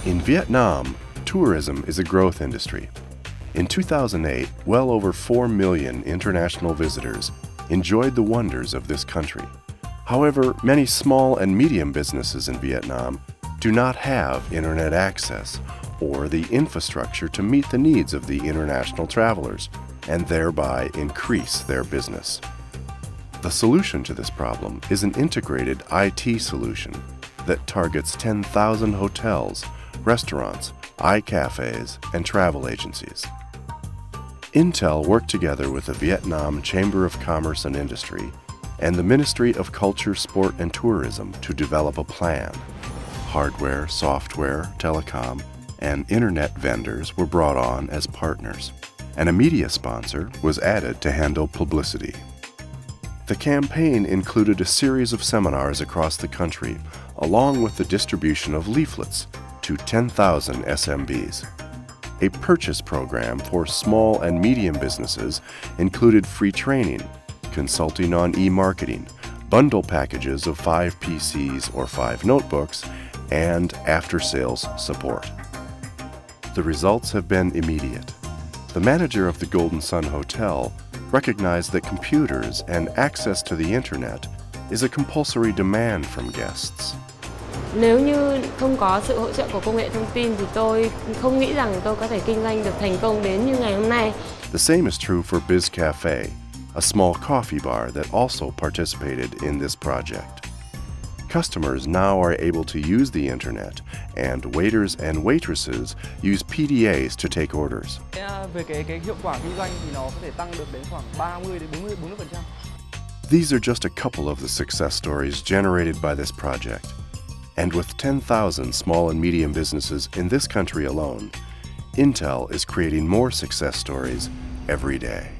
In Vietnam, tourism is a growth industry. In 2008, well over 4 million international visitors enjoyed the wonders of this country. However, many small and medium businesses in Vietnam do not have internet access or the infrastructure to meet the needs of the international travelers and thereby increase their business. The solution to this problem is an integrated IT solution that targets 10,000 hotels, restaurants, iCafes, and travel agencies. Intel worked together with the Vietnam Chamber of Commerce and Industry and the Ministry of Culture, Sport, and Tourism to develop a plan. Hardware, software, telecom, and internet vendors were brought on as partners, and a media sponsor was added to handle publicity. The campaign included a series of seminars across the country, along with the distribution of leaflets to 10,000 SMBs. A purchase program for small and medium businesses included free training, consulting on e-marketing, bundle packages of 5 PCs or 5 notebooks, and after-sales support. The results have been immediate. The manager of the Golden Sun Hotel recognized that computers and access to the internet is a compulsory demand from guests. Nếu như không có sự hỗ trợ của công nghệ thông tin thì tôi không nghĩ rằng tôi có thể kinh doanh được thành công đến như ngày hôm nay. The same is true for Biz Cafe, a small coffee bar that also participated in this project. Customers now are able to use the internet, and waiters and waitresses use PDAs to take orders. Về cái hiệu quả kinh doanh thì nó có thể tăng được đến khoảng 30 đến 40%. These are just a couple of the success stories generated by this project. And with 10,000 small and medium businesses in this country alone, Intel is creating more success stories every day.